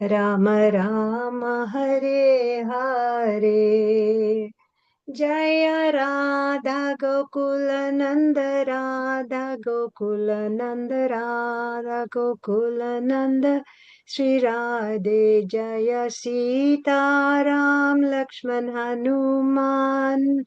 राम राम हरे हरे। जय राधा गोकुल नंद, राधा गोकुल नंद, राधा गोकुल नंद, श्री राधे। जय सीताराम लक्ष्मण हनुमान,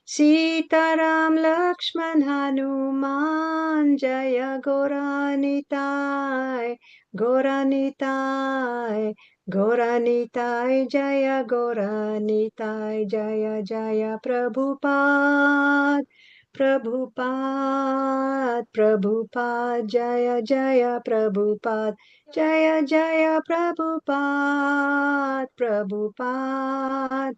सीताराम लक्ष्मण हनुमान। जय गौरानिताय, गौरानिताय, गौरानिताय। जय गौरानिताय। जय जय प्रभुपाद, प्रभुपाद, प्रभुपाद। जय जय प्रभुपाद, जय जय प्रभुपाद, प्रभुपाद,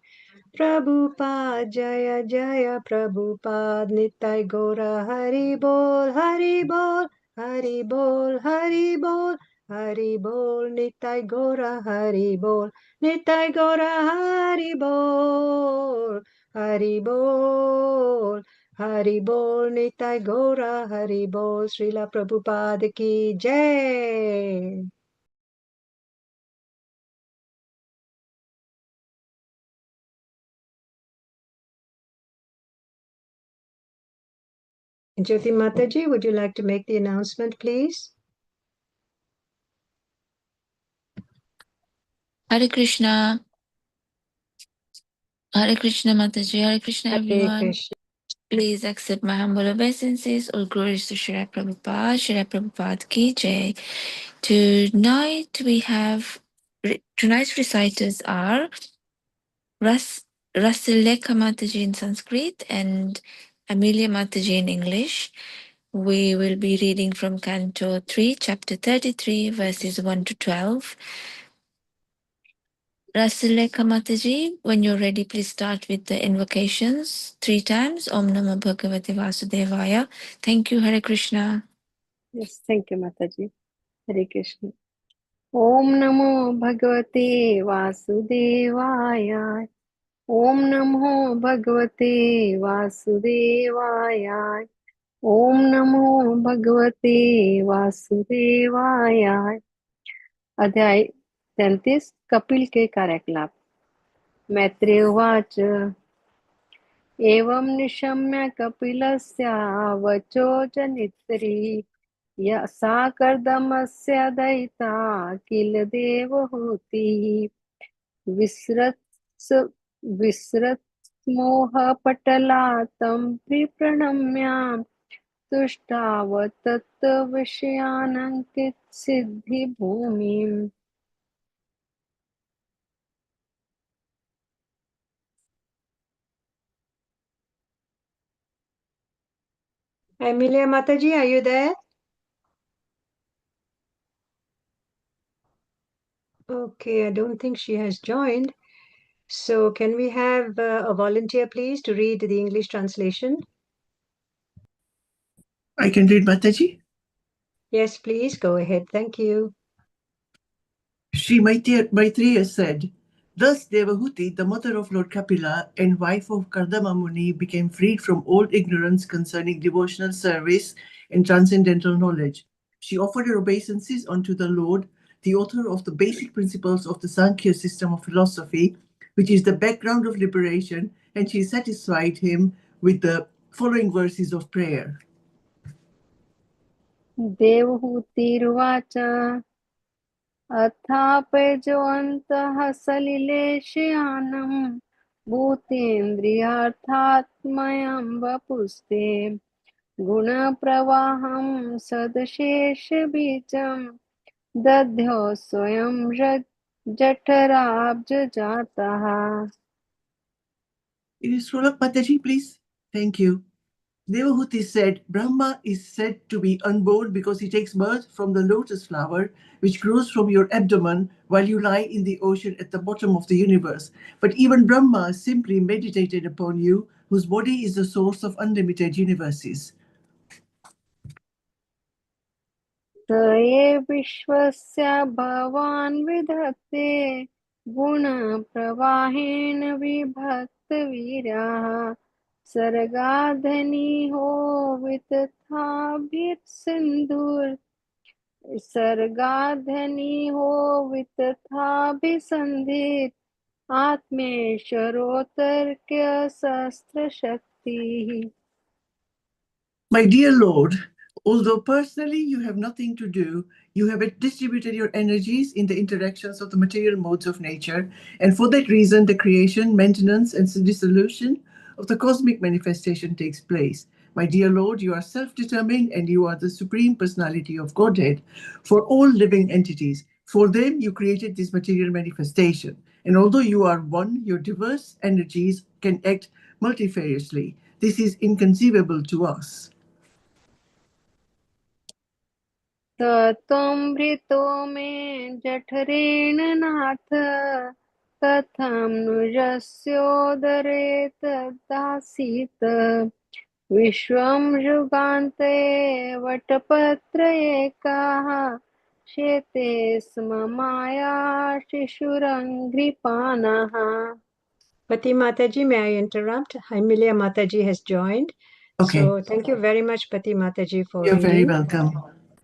प्रभुपाद। जय जय प्रभुपाद। निताय गौर हरि बोल, हरि बोल, हरि बोल, हरि बोल, हरि बोल। निताय गौर हरि बोल, निताय गौर हरि बोल, हरि बोल, हरि बोल। निताय गौर हरि बोल। श्रीला प्रभुपाद की जय। Jyoti Mataji, would you like to make the announcement, please? Hare Krishna. Hare Krishna Mataji. Hare Krishna Hare everyone. Krishna. Please accept my humble obeisances. All glories to Srila Prabhupada. Srila Prabhupada ki jai. Tonight we have, tonight's reciters are Rasileka Mataji in Sanskrit and Amelia Mataji in English. We will be reading from Canto 3, Chapter 33, verses 1 to 12. Rasileka Mataji, when you're ready, please start with the invocations 3 times. Om Namo Bhagavate Vasudevaya. Thank you, Hare Krishna. Yes, thank you, Mataji. Hare Krishna. Om Namo Bhagavate Vasudevaya. Om Namo Bhagavate Vasudevaya. Om Namo Bhagavate Vasudevaya. अध्याय 33 कपिल के कार्यकलाप। मैत्रेय उवाच एवं निशम्य कपिलस्य वचो जनित्री सा कर्दमस्य दयिता किल देवहूतिः विस्रत्मोहपटला तं प्रणम्य तुष्टावतत्त्वविषयानङ्कितसिद्धिभूमिम्। Amelia Mataji, are you there? Okay, I don't think she has joined. So can we have a volunteer, please, to read the English translation? I can read, Mataji. Yes, please, go ahead. Thank you. Sri Maitreya said, thus Devahuti, the mother of Lord Kapila and wife of Kardama Muni, became freed from all ignorance concerning devotional service and transcendental knowledge. She offered her obeisances unto the Lord, the author of the basic principles of the Sankhya system of philosophy, which is the background of liberation, and she satisfied him with the following verses of prayer. देवहूतिरुवाच अथापयजोऽन्तः सलिलेशयानं भूतेन्द्रियार्थात्मयं वपुस्ते गुणप्रवाहं सदशेषबीजं दध्यो स्वयं जठराब्जजातः। It is Sulak Mataji, please. Thank you. Devahuti said, Brahma is said to be unborn because he takes birth from the lotus flower, which grows from your abdomen while you lie in the ocean at the bottom of the universe. But even Brahma simply meditated upon you, whose body is the source of unlimited universes. स ये विश्वस्य भवान् विधत्ते गुणप्रवाहेण विभक्तवीर्याः सर्गाधनिहो वितथाभिर्सिन्धुर् सर्गाधनी हो वितथाभिसन्धित आत्मेश्वरोतर्क्य शस्त्र शक्ति. My dear Lord, although personally you have nothing to do, you have distributed your energies in the interactions of the material modes of nature, and for that reason the creation, maintenance, and dissolution of the cosmic manifestation takes place. My dear Lord, you are self-determined and you are the supreme personality of Godhead for all living entities. For them, you created this material manifestation. And although you are one, your diverse energies can act multifariously. This is inconceivable to us. त्वमृतो मे जठरेण नाथ कथं नुजस्योदरे तदासीत् विश्वं युगान्ते वटपत्रयेकाः शेते स्म माया शिशुरङ्घ्रिपाणः. Pati Mataji, may I interrupt? Emilia Mataji has joined. Okay. So thank you very much, Pati Mataji, for You're very reading. welcome.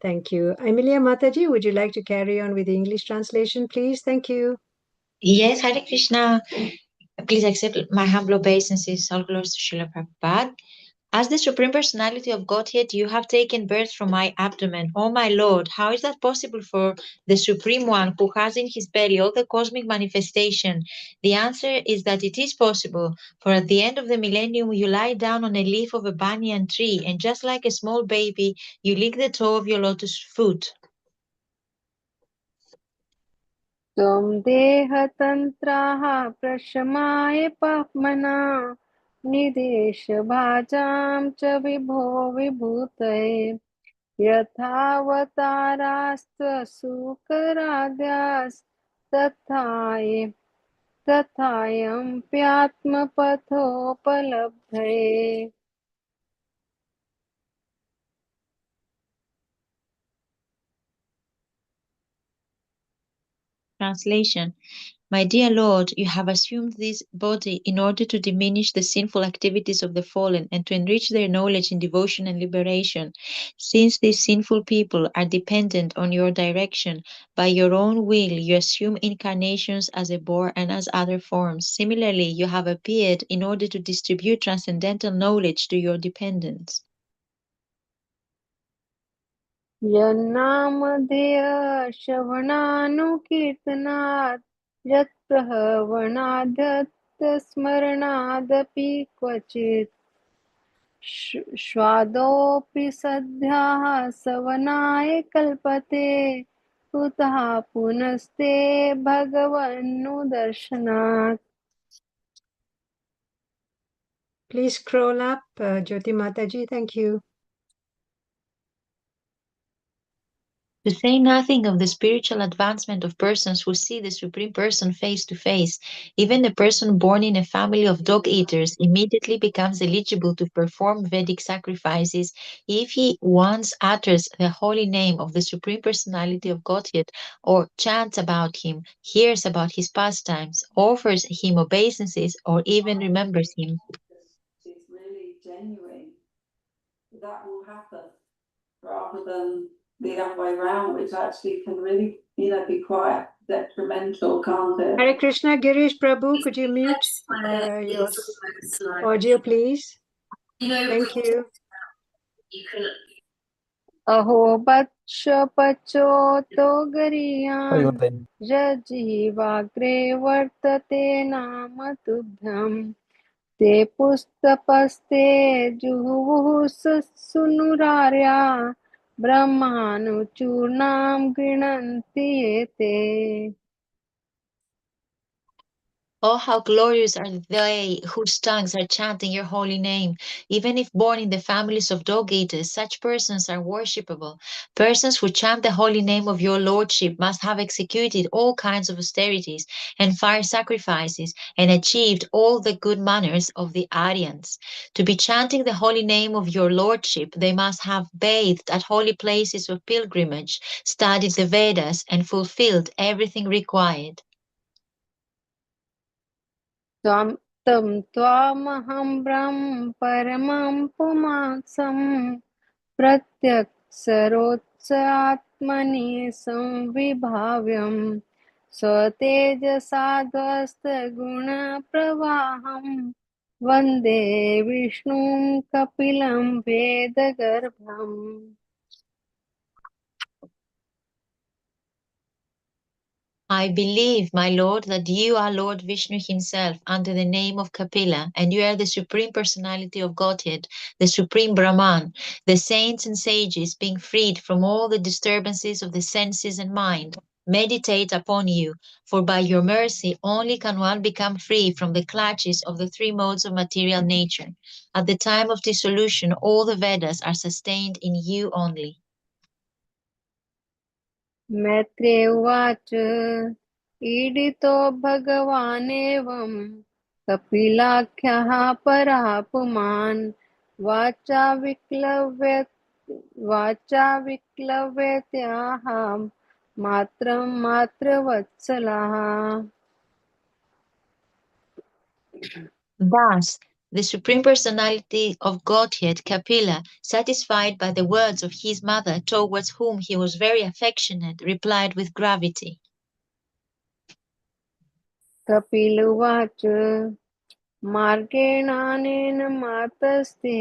Thank you. Emilia Mataji, would you like to carry on with the English translation, please? Thank you. Yes, Hare Krishna. Please accept my humble obeisances. All glories to Srila Prabhupada. As the Supreme Personality of Godhead, you have taken birth from my abdomen. Oh my Lord, how is that possible for the Supreme One who has in his belly all the cosmic manifestation? The answer is that it is possible, for at the end of the millennium you lie down on a leaf of a banyan tree, and just like a small baby, you lick the toe of your lotus foot. त्वं देहतन्त्राः प्रशमाय पाप्मना निदेशभाजां च विभो विभूतये तथायम्प्यात्मपथोपलब्धये. Translation. My dear Lord, you have assumed this body in order to diminish the sinful activities of the fallen and to enrich their knowledge in devotion and liberation. Since these sinful people are dependent on your direction, by your own will you assume incarnations as a boar and as other forms. Similarly, you have appeared in order to distribute transcendental knowledge to your dependents. यन्नामधेयश्रवणानुकीर्तनात् यत्प्रहवणादत्तस्मरणादपि क्वचित् स्वादोऽपि सद्यः सवनाय कल्पते कुतः पुनस्ते भगवन्नुदर्शनात्. Please scroll up, Jyoti Mataji. Thank you. To say nothing of the spiritual advancement of persons who see the Supreme Person face to face, even a person born in a family of dog eaters immediately becomes eligible to perform Vedic sacrifices if he once utters the holy name of the Supreme Personality of Godhead, or chants about him, hears about his pastimes, offers him obeisances, or even remembers him. It's really genuine. That will happen rather than the other way around, which actually can really, be quite detrimental, can't it? Hare Krishna, Girish Prabhu, could you mute your audio, please? Thank you. अहो वत्सपचोतो गरीयान् जजीवाग्रे वर्तते नाम तुभ्यम् ते पुस्तपस्ते जुहुः सुनुरार्या ब्रह्मानुचूर्णां गृह्णन्ति एते. Oh, how glorious are they whose tongues are chanting your holy name. Even if born in the families of dog eaters, such persons are worshipable. Persons who chant the holy name of your lordship must have executed all kinds of austerities and fire sacrifices and achieved all the good manners of the Aryans. To be chanting the holy name of your lordship, they must have bathed at holy places of pilgrimage, studied the Vedas, and fulfilled everything required. तं त्वामहं ब्रह्म परमं पुमांसं प्रत्यक्सरोत्सर्गमसम्प्रदायम् स आत्मनि संविभाव्यं स्वतेजसा ध्वस्तगुणप्रवाहं वन्दे विष्णुं कपिलं वेदगर्भम्. I believe, my Lord, that you are Lord Vishnu himself under the name of Kapila, and you are the Supreme Personality of Godhead, the Supreme Brahman. The saints and sages, being freed from all the disturbances of the senses and mind, meditate upon you, for by your mercy only can one become free from the clutches of the three modes of material nature. At the time of dissolution, all the Vedas are sustained in you only. Maitreya उवाच ईडितो भगवानेवं कपिलाख्यः पराः पुमान् वाचा विक्लव्यत्याह मात्रं मात्रवत्सलः. Thus, the Supreme Personality of Godhead, Kapila, satisfied by the words of his mother, towards whom he was very affectionate, replied with gravity. Kapil उवाच मार्गेणानेन मातस्ते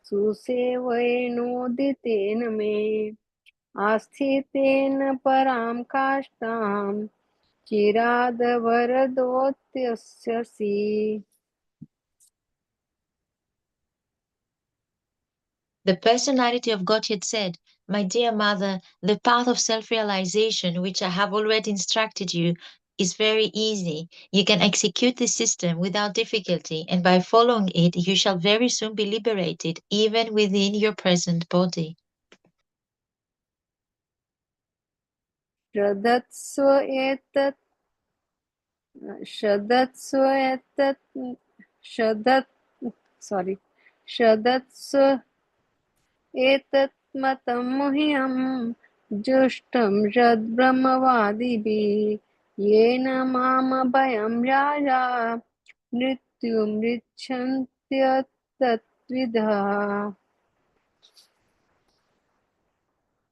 सुसेवयेनोदितेन मे आस्थितेन परां काष्ठां चिरादवरदोत्यस्यसि. The personality of Godhead said, "My dear mother, the path of self-realization, which I have already instructed you, is very easy. You can execute this system without difficulty, and by following it, you shall very soon be liberated, even within your present body." श्रद्धत्स्व एतत् श्रद्धत्स्व एतत् श्रद्धत्स्व एतत् मतं मुह्यं जुष्टं यद्ब्रह्मवादिभिः येन मामभयं राजा मृत्युमृच्छन्त्यतत्विदः.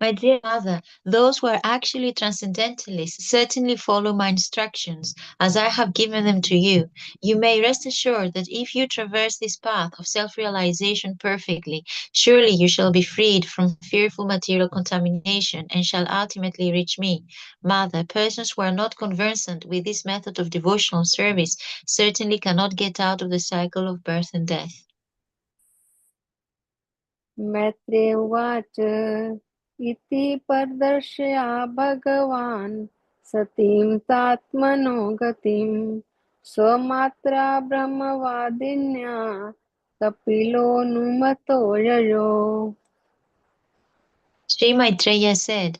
My dear mother, those who are actually transcendentalists certainly follow my instructions, as I have given them to you. You may rest assured that if you traverse this path of self-realization perfectly, surely you shall be freed from fearful material contamination and shall ultimately reach me. Mother, persons who are not conversant with this method of devotional service certainly cannot get out of the cycle of birth and death. Maitreya उवाच इति प्रदर्शया भगवान् सतीं तात्मनो गतिं स्वमात्रा ब्रह्मवादिन्या कपिलोऽनुमतो ययो. Sri Maitreya said,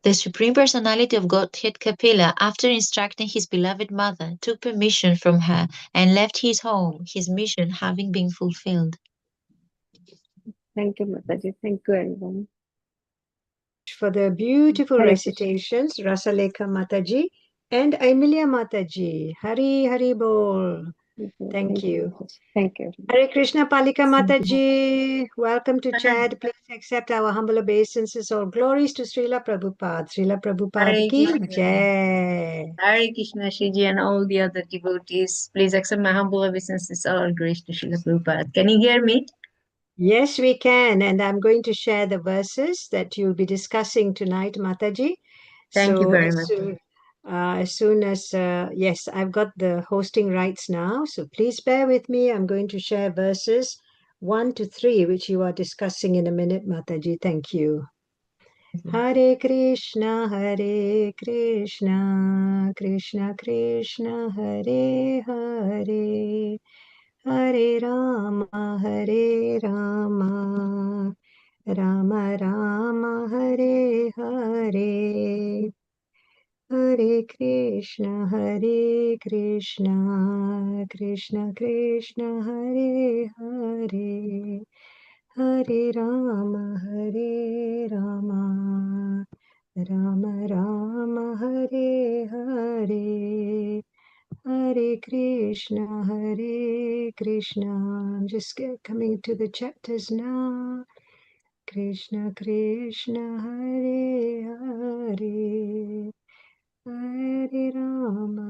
"The Supreme Personality of Godhead Kapila, after instructing his beloved mother, took permission from her and left his home, his mission having been fulfilled." Thank you, Mataji. Thank you, everyone. For the beautiful Hare recitations, Rasalekha Mataji and Amelia Mataji. Hari Hari Bol. Thank you. Mataji. Thank you. Hare Krishna Palika Mataji. Welcome to Chad. Please accept our humble obeisances. All glories to Srila Prabhupada. Srila Prabhupada Hare ki Krishna. jai. Hare Krishna, Shiji, and all the other devotees. Please accept my humble obeisances. All grace to Srila Prabhupada. Can you hear me? Yes, we can. And I'm going to share the verses that you'll be discussing tonight, Mataji. Thank you So very much. as soon as, yes, I've got the hosting rights now. So please bear with me. I'm going to share verses 1 to 3, which you are discussing in a minute, Mataji. Thank you. Hare Krishna, Krishna Krishna, Hare Hare, Hare Rama, Rama Rama, Hare Hare. Hare Krishna, Krishna Krishna, Hare Hare, Hare Rama, Rama Rama, Hare Hare, Hare Krishna, Krishna. I'm just coming to the chapters now. Krishna Krishna Hare Hare Hare Rama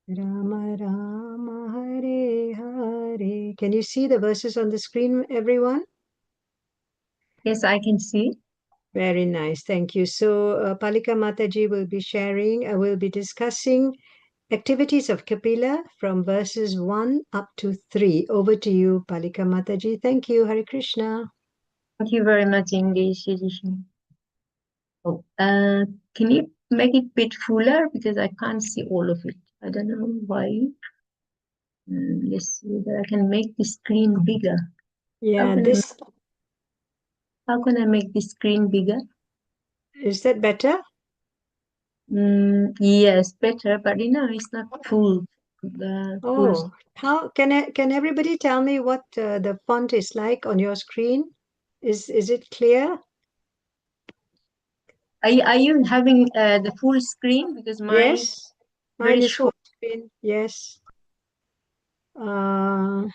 Rama Rama Hare Hare. Can you see the verses on the screen, everyone? Yes, I can see. Very nice. Thank you. So Palika Mataji will be sharing, will be discussing activities of Kapila from verses 1 up to 3. Over to you, Palika Mataji. Thank you. Hare Krishna. Thank you very much indeed, Shri. Oh, can you make it a bit fuller because I can't see all of it. I don't know why. Let's see whether I can make the screen bigger. Yeah, How can I make the screen bigger? Is that better? Yes, better, but it's not full. Oh, how can everybody tell me what the font is like on your screen? Is it clear? Are you having the full screen? Because mine Yes, very mine is full short. screen. Yes. How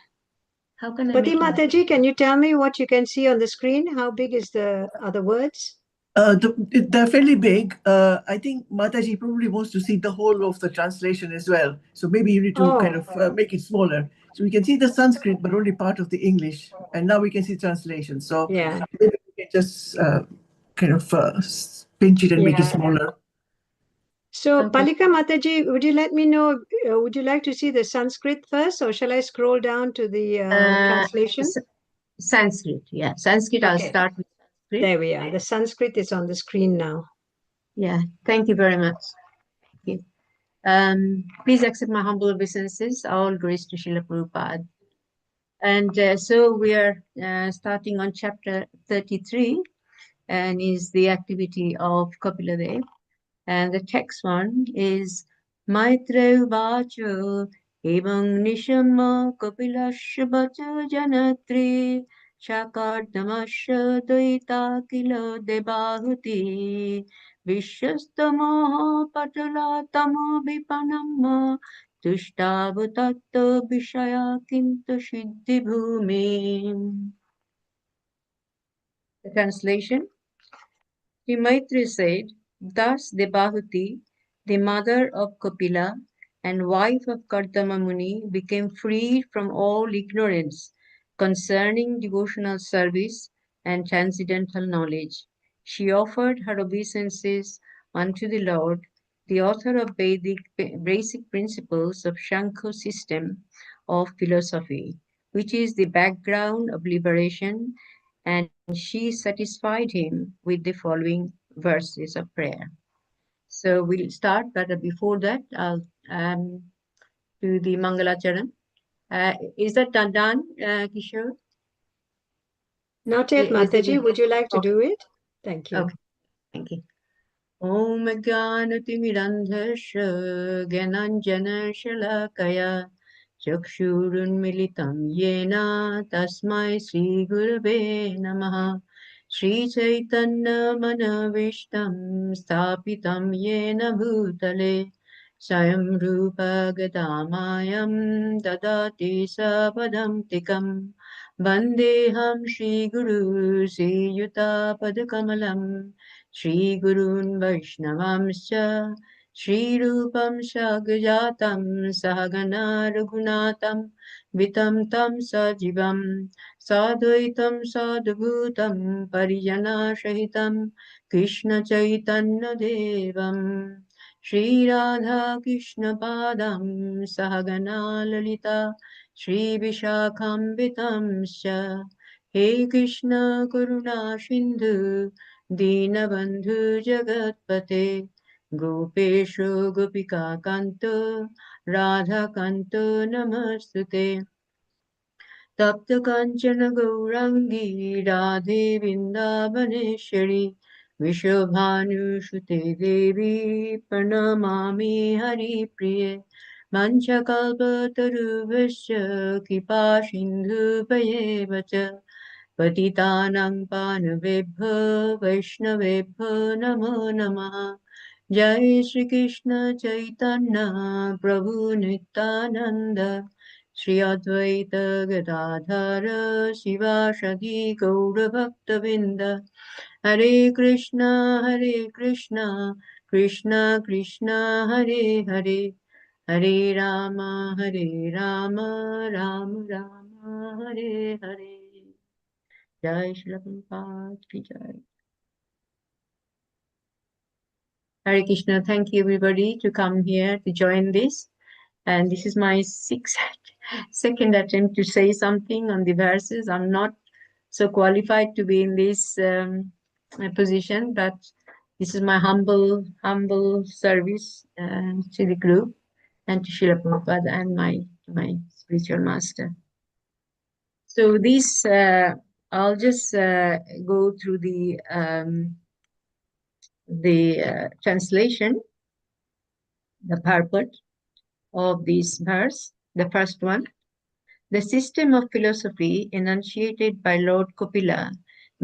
can I Pati make it? Mataji, can you tell me what you can see on the screen? How big is are the words? They're fairly big. I think Mataji probably wants to see the whole of the translation as well. So maybe you need to kind of make it smaller. So we can see the Sanskrit, but only part of the English. And now we can see translation. So Yeah. maybe we can just kind of pinch it and make it smaller. So, Okay. Palika Mataji, would you let me know, would you like to see the Sanskrit first, or shall I scroll down to the translation? Sanskrit, yeah. Sanskrit, I'll start with Sanskrit. There we are. The Sanskrit is on the screen now. Yeah, thank you very much. Thank you. Please accept my humble obeisances, all grace to Srila Prabhupada. And so we are starting on chapter 33, and is the activity of Kapila Dev. And the text one is Maitra Vacho Evam Nishama Kapilasya Vacha Janatri Shakardamasya Dvaita Kila Debahuti Vishwastamaha Patala Tama Vipanama Tushtavu Vishaya Kintu Siddhi Bhumi. The translation. Sri Maitri said, thus Debahuti, the mother of Kapila and wife of Kardama Muni, became freed from all ignorance concerning devotional service and transcendental knowledge. She offered her obeisances unto the Lord, the author of basic principles of Shankha system of philosophy, which is the background of liberation, and she satisfied him with the following verses of prayer. So we'll start, but before that, I'll do the Mangalacharan. Is that done, Kishore? Not yet, Is it? Mataji. Would you like to Okay. do it? Thank you. Okay, thank you. Om Jnanatimirandhasya Gyananjana Shalakaya Chakshurunmilitam Yena Tasmai Sri Gurave Namaha Sri Chaitanya Manavishtam Sthapitam Yena Bhutale Swayam Rupa Gadamayam Dadati Sapadam Tikam Vandeham Shri Guru Sri Yuta Padakamalam Shri Gurun Vaishnavamscha Shri Rupam Shagjatam Sahagana Raghunatam Vitam Tam Sajivam Sadvaitam Sadbhutam Parijana Shahitam Krishna Chaitanya Devam Shri Radha Krishna Padam Sahagana Lalita Shri Vishakhambitam Sha He Krishna Karuna Sindhu Deenabandhu Jagatpate Gopesho Gopika Kanto Radha Kanto Namastute Tapta Kanchana Gaurangi Radhe Vrindavaneshwari Vishabhanu Shute Devi Pranamami Hari Priye Manchakalpatarubhasya Kripa Sindhu Vacha Patitanang Panavebhyo Vaishnavebhyo Namo Namaha Jai Shri Krishna Chaitanya Prabhu Nityananda Shri Advaita Gadadhara Shivasadi Gaura Bhaktavinda. Hare Krishna, Krishna Krishna, Hare Hare, Hare Rama, Rama Rama, Hare Hare. Jai Shri Prabhupada ki Jai. Hare Krishna, thank you everybody to come here to join this. And this is my second attempt to say something on the verses. I'm not so qualified to be in this position, but this is my humble service to the group and to Srila Prabhupada and my spiritual master. So this, I'll just go through the translation, the purport of this verse. The first one. The system of philosophy enunciated by Lord Kapila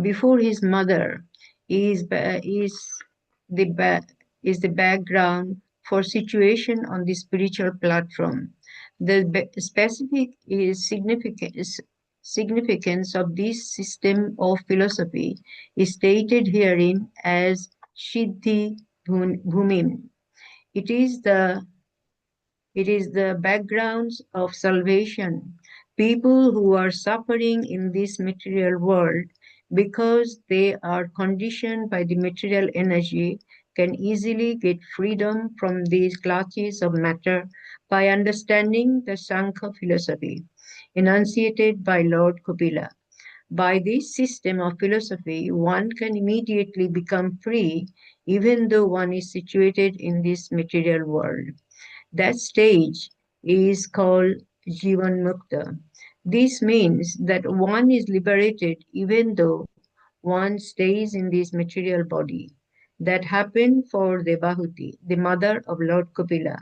before his mother is the background for situation on the spiritual platform. The specific significance of this system of philosophy is stated herein as Siddhi Bhumim. It is the backgrounds of salvation. People who are suffering in this material world because they are conditioned by the material energy can easily get freedom from these clutches of matter by understanding the Sankhya philosophy enunciated by Lord Kapila. By this system of philosophy, one can immediately become free even though one is situated in this material world. That stage is called Jivan Mukta. This means that one is liberated even though one stays in this material body. That happened for Devahuti, the mother of Lord Kapila,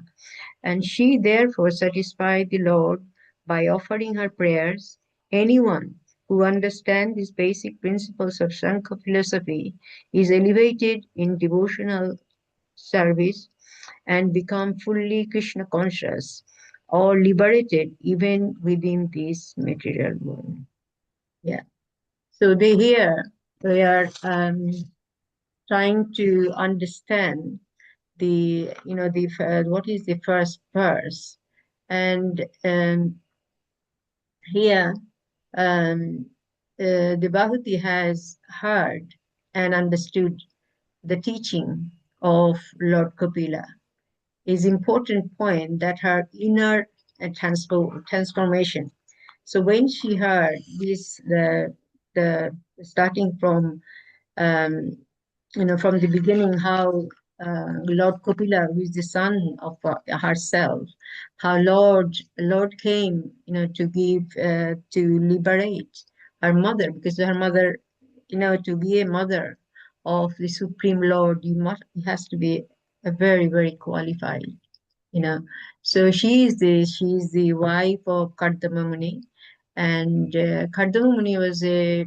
and she therefore satisfied the Lord by offering her prayers. Anyone who understands these basic principles of Sankhya philosophy is elevated in devotional service and become fully Krishna conscious or liberated even within this material world. Yeah. So they are trying to understand what is the first verse, and here the Bhagavati has heard and understood the teaching of Lord Kapila. Is important point that her inner transformation. So when she heard this, the starting from from the beginning, how Lord Kapila, who is the son of herself, how Lord came, to give to liberate her mother, because her mother, to be a mother of the Supreme Lord, you has to be a very, very qualified, So she is the wife of Kardama Muni, and Kardama Muni was a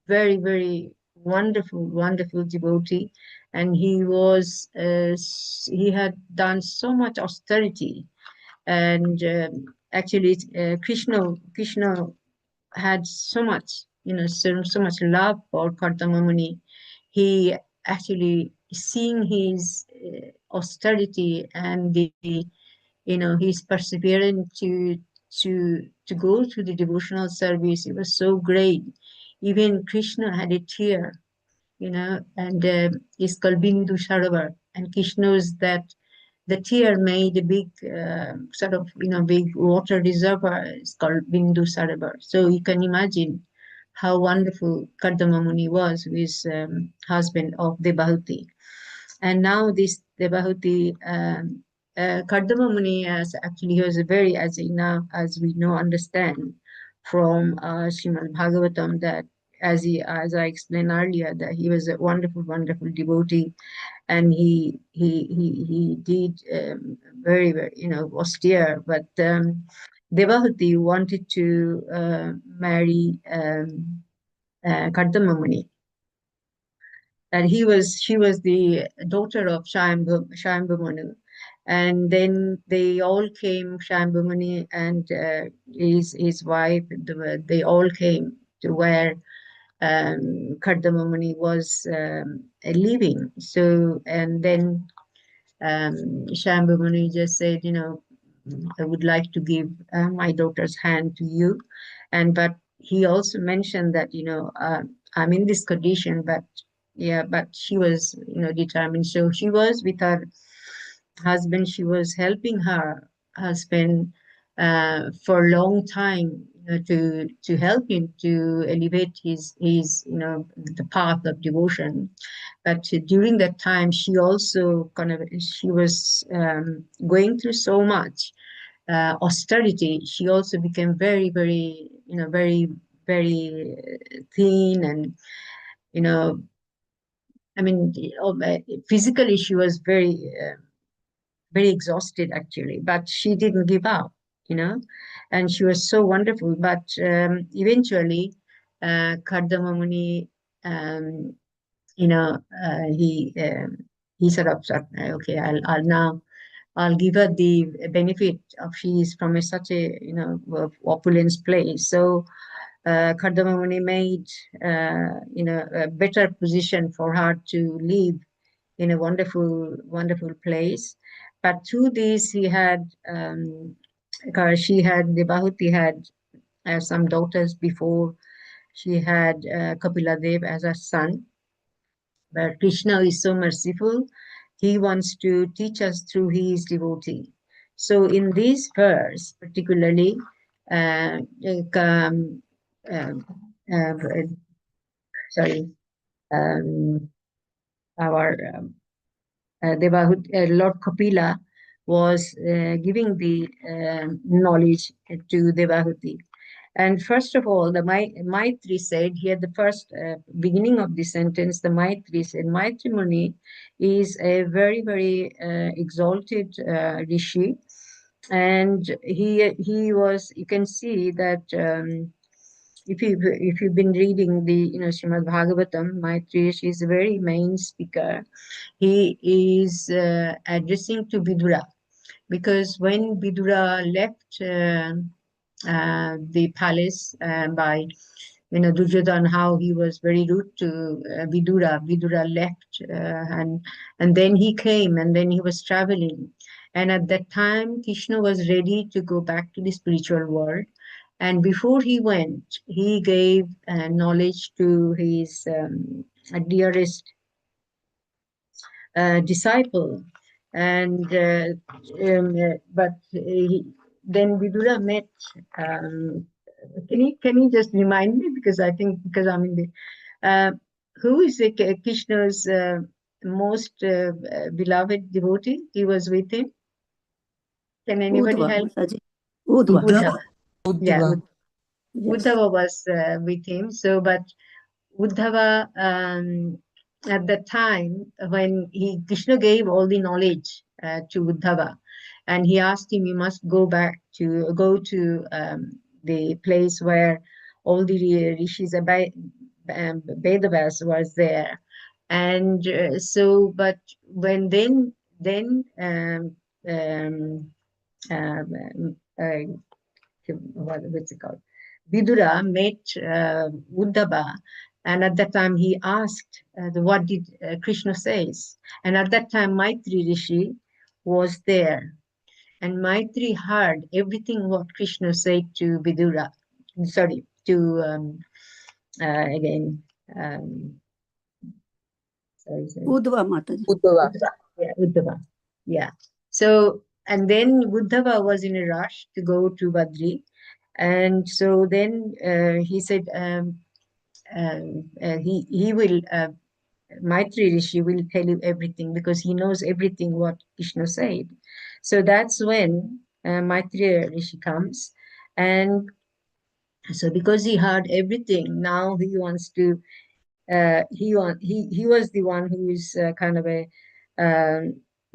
very, very wonderful devotee, and he had done so much austerity, and actually Krishna had so much, so much love for Kardama Muni. He actually, seeing his austerity and his perseverance to go through the devotional service, it was so great. Even Krishna had a tear, and it's called Bindu Sarovar. And Krishna knows that the tear made a big big water reservoir. It's called Bindu Sarovar. So you can imagine how wonderful Kardama Muni was, with husband of Devahuti. And now this Devahuti, Kardama Muni, he was a very, as we know, understand from Srimad Bhagavatam, that as I explained earlier, that he was a wonderful devotee, and he did very, very, austere. But Devahuti wanted to marry Kardama Muni. And she was the daughter of Shambhu Manu, And then they all came, Shambhu Muni and his wife, they all came to where Kardama Muni was living. So, and then Shambhu Muni just said, you know, I would like to give my daughter's hand to you. But he also mentioned that, you know, I'm in this condition, but yeah, but she was, you know, determined. So she was with her husband, she was helping her husband for a long time, you know, to help him to elevate his you know, the path of devotion. But during that time, she also she was going through so much austerity. She also became very, very, you know, very, very thin, and you know, I mean, physically she was very exhausted actually, but she didn't give up, you know, and she was so wonderful. But eventually, Kardama Muni, you know, he sort of said, okay, I'll give her the benefit of she is from such a, you know, opulence place. So Kardama Muni made, you know, a better position for her to live in a wonderful, wonderful place. But through this, he had, she had, Debahuti had some daughters before. She had Kapila Dev as a son. But Krishna is so merciful. He wants to teach us through his devotee. So in this verse, particularly, like, uh, sorry, our Lord Kapila was giving the knowledge to Devahuti. And first of all, the Maitri said here, the first beginning of the sentence, the Maitri said, Maitri Muni is a very, very exalted rishi. And he was, you can see that if you've been reading the, you know, Srimad Bhagavatam, Maitri Rishi is a very main speaker. He is addressing to Vidura, because when Vidura left the palace by, you know, Duryodhana, how he was very rude to Vidura. Vidura left, and then he came, and then he was traveling. And at that time, Krishna was ready to go back to the spiritual world. And before he went, he gave knowledge to his dearest disciple. And then Vidura met. Can you just remind me, because I think, because I'm in the who is Krishna's most beloved devotee? He was with him. Can anybody Uddhava, help? Mataji. Uddhava. Uddhava. Yeah, Yes. Uddhava was with him. So, but Uddhava, at that time when Krishna gave all the knowledge to Uddhava, and he asked him, you must go to the place where all the rishis, Vedavas was there. And so, but when then what's it called? Vidura met Uddhava, and at that time he asked, what did Krishna says? And at that time Maitri Rishi was there, and Maitri heard everything what Krishna said to Vidura. Sorry, to again. Sorry. Uddhava, Mataji. Uddhava. Yeah, Uddhava. Yeah. So, and then Uddhava was in a rush to go to Badri. And so then he said he will, Maitri Rishi will tell you everything, because he knows everything what Krishna said. So that's when Maitri Rishi comes. And so because he heard everything, now he wants to, he was the one who is kind of a,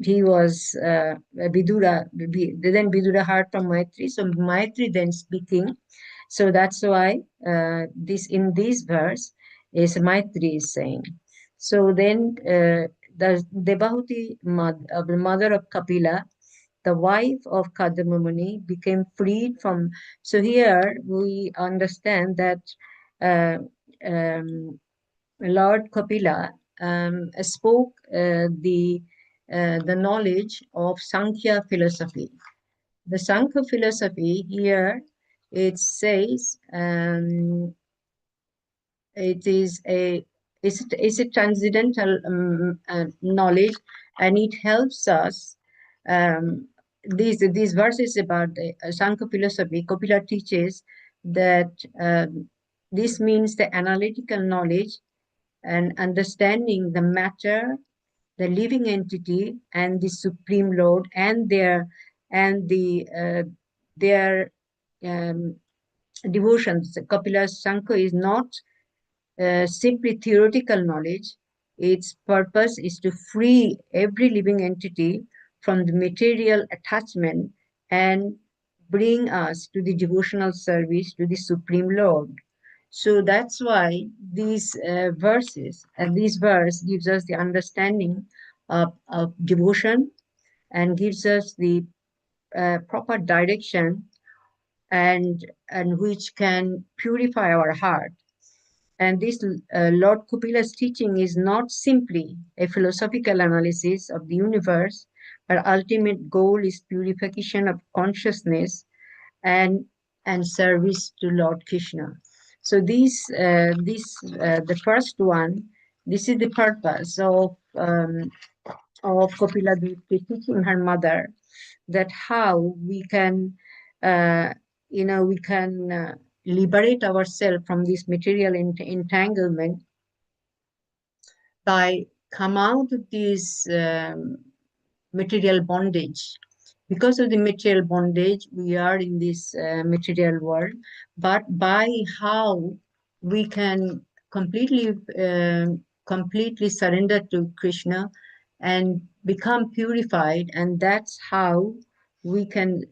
he was Vidura, then Vidura heard from Maitri, so Maitri then speaking. So that's why in this verse is Maitri is saying. So then the Debahuti, the mother of Kapila, the wife of Kadama Muni, became freed from. So here we understand that uh, um, Lord Kapila spoke the knowledge of Sankhya philosophy. The Sankhya philosophy here, it says it is a transcendental knowledge, and it helps us. These verses about the Sankhya philosophy, Kapila teaches that this means the analytical knowledge and understanding the matter, the living entity, and the Supreme Lord, and their devotions. Kapila's Sankhya is not simply theoretical knowledge. Its purpose is to free every living entity from the material attachment and bring us to the devotional service to the Supreme Lord. So that's why these verses and this verse gives us the understanding of devotion and gives us the proper direction and which can purify our heart. And this Lord Kupila's teaching is not simply a philosophical analysis of the universe, but ultimate goal is purification of consciousness and service to Lord Krishna. So the first one, this is the purpose of Kapila teaching her mother that how we can, we can liberate ourselves from this material entanglement by come out of this material bondage. Because of the material bondage, we are in this material world, but by how we can completely surrender to Krishna and become purified, and that's how we can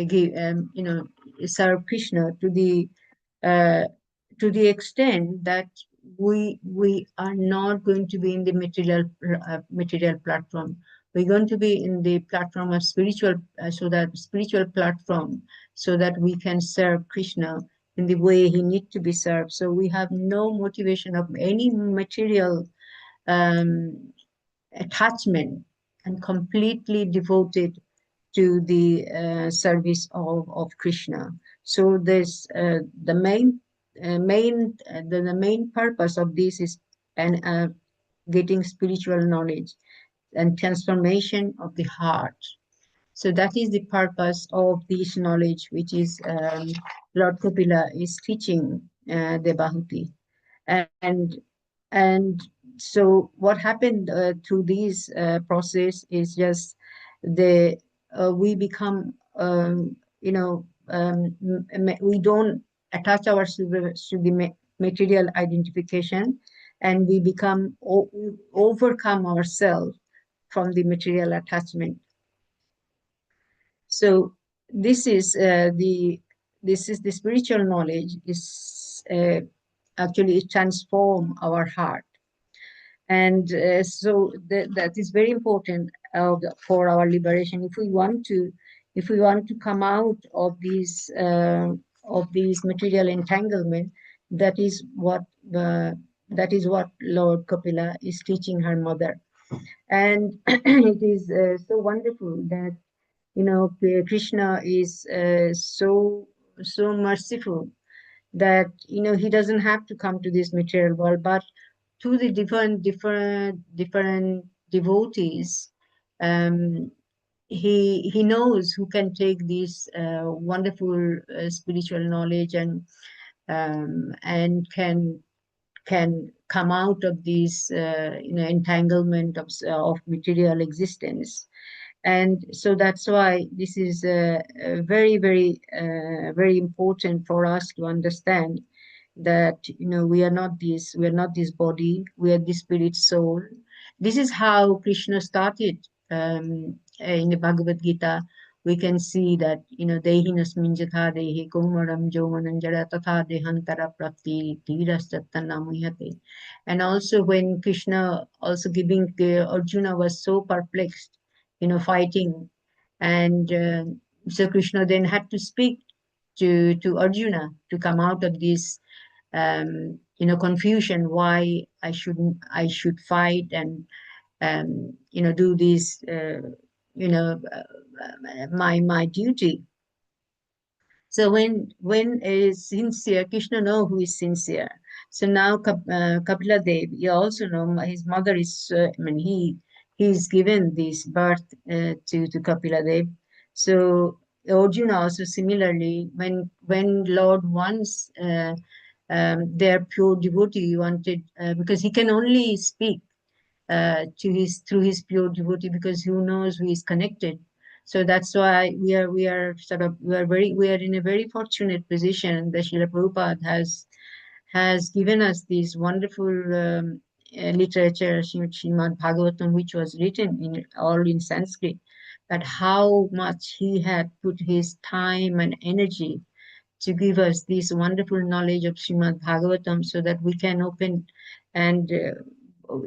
give, serve Krishna to the extent that we are not going to be in the material platform. We're going to be in the platform of spiritual, spiritual platform, so that we can serve Krishna in the way he needs to be served. So we have no motivation of any material attachment, and completely devoted to the service of Krishna. So there's the main purpose of this is getting spiritual knowledge and transformation of the heart. So that is the purpose of this knowledge, which is Lord Kapila is teaching Debahuti. And so what happened through this process is just we become, we don't attach ourselves to the material identification, and we become overcome ourselves from the material attachment. So this is the spiritual knowledge is actually transform our heart, and so that is very important for our liberation. If we want to come out of these material entanglement, that is what Lord Kapila is teaching her mother. And it is so wonderful that Krishna is so merciful that he doesn't have to come to this material world, but to the different devotees, he knows who can take this wonderful spiritual knowledge and can come out of this entanglement of material existence. And so that's why this is very, very, very important for us to understand that we are not this body, we are the spirit soul. This is how Krishna started in the Bhagavad Gita. We can see that dehinasmin jatha dehi kaumaram jovanam jara tatha dehantara prati dhirastattanamuyate. And also when Krishna also giving Arjuna was so perplexed, fighting And so Krishna then had to speak to Arjuna to come out of this confusion, why I should fight and do this my duty. So when is sincere, Krishna know who is sincere. So now Kapila Dev, you also know his mother is. He's given this birth to Kapila Dev. So Arjuna also similarly, when Lord wants their pure devotee wanted, because he can only speak through his pure devotee, because who knows who is connected. So that's why we are in a very fortunate position that Srila Prabhupada has given us this wonderful literature, Srimad Bhagavatam, which was written all in Sanskrit. But how much he had put his time and energy to give us this wonderful knowledge of Srimad Bhagavatam, so that we can open. And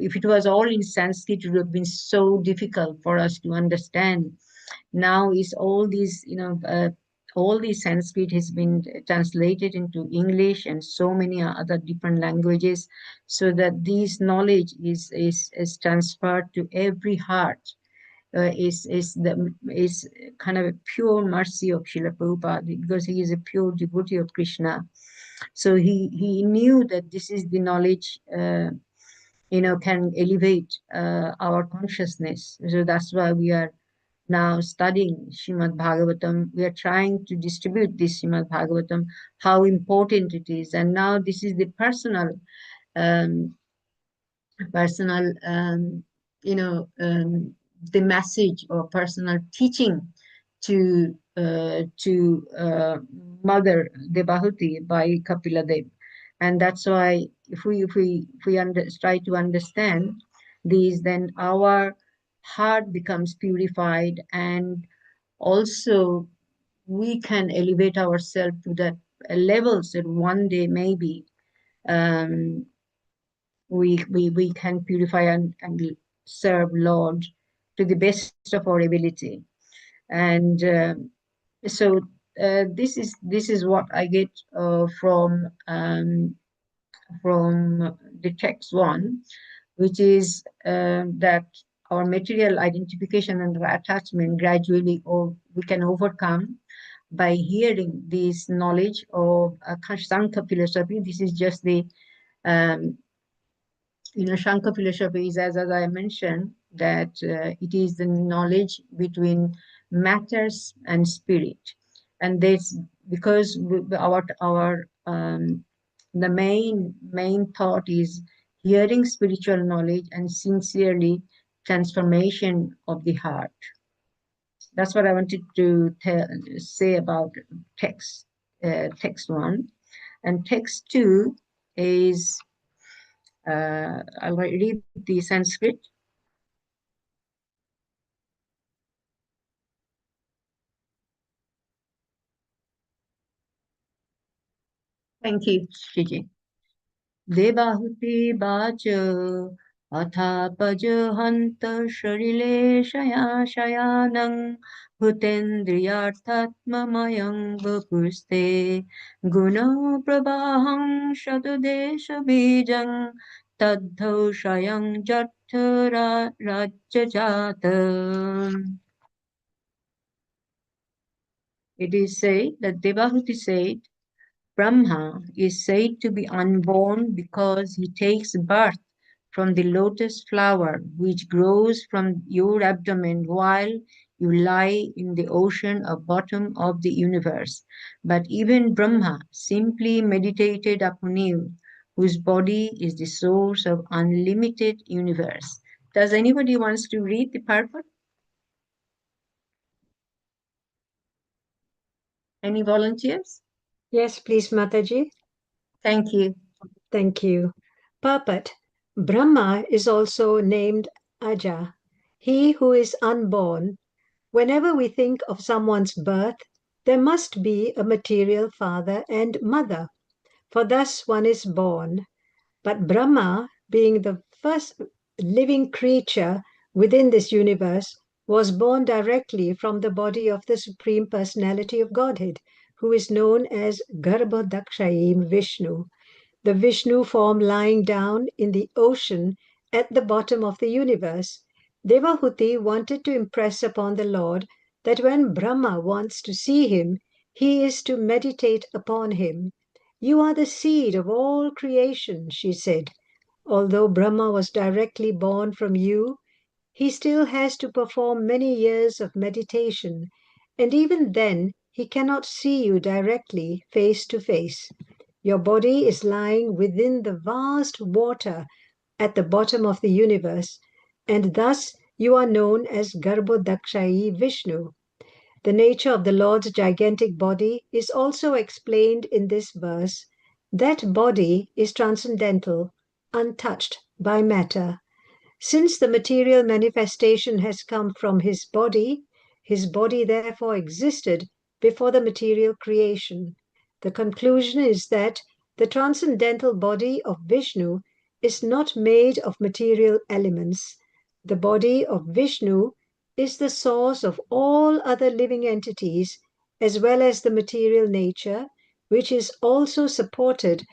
if it was all in Sanskrit, it would have been so difficult for us to understand. Now is all these, all the Sanskrit has been translated into English and so many other different languages, so that this knowledge is transferred to every heart. Is kind of a pure mercy of Srila Prabhupada, because he is a pure devotee of Krishna. So he knew that this is the knowledge can elevate our consciousness. So that's why we are now studying Srimad Bhagavatam. We are trying to distribute this Srimad Bhagavatam, how important it is. And now this is the personal um, the message or personal teaching to Mother Debahuti by Kapila Dev. And that's why if we try to understand these, then our heart becomes purified, and also we can elevate ourselves to that levels that one day maybe um, we can purify and serve Lord to the best of our ability. And so this is what I get from the text one, which is that our material identification and attachment gradually, or we can overcome by hearing this knowledge of Sankhya philosophy. This is just the Shankar philosophy is, as I mentioned, that it is the knowledge between matters and spirit, and this because the main thought is hearing spiritual knowledge and sincerely transformation of the heart. That's what I wanted to say about text one, and text two is. I'll read the Sanskrit. Thank you, Shiji. Debahuti bacha athapaj hanta sharile shayanang bhutendriyarthatmamayang vapuste guna prabhahang shatudesha bijang tadhoshayang jathara rajyajatam. It is said that Debahuti said, Brahma is said to be unborn because he takes birth from the lotus flower which grows from your abdomen while you lie in the ocean or bottom of the universe. But even Brahma simply meditated upon you, whose body is the source of unlimited universe. Does anybody wants to read the purport? Any volunteers? Yes, please, Mataji. Thank you. Thank you. Papat, Brahma is also named Aja, he who is unborn. Whenever we think of someone's birth, there must be a material father and mother, for thus one is born. But Brahma, being the first living creature within this universe, was born directly from the body of the Supreme Personality of Godhead, who is known as Garbhodakshayim Vishnu, the Vishnu form lying down in the ocean at the bottom of the universe. Devahuti wanted to impress upon the Lord that when Brahma wants to see him, he is to meditate upon him. You are the seed of all creation, she said. Although Brahma was directly born from you, he still has to perform many years of meditation, and even then he cannot see you directly face to face. Your body is lying within the vast water at the bottom of the universe, and thus you are known as Garbhodakshayi Vishnu. The nature of the Lord's gigantic body is also explained in this verse. That body is transcendental, untouched by matter. Since the material manifestation has come from his body therefore existed before the material creation. The conclusion is that the transcendental body of Vishnu is not made of material elements. The body of Vishnu is the source of all other living entities, as well as the material nature, which is also supposed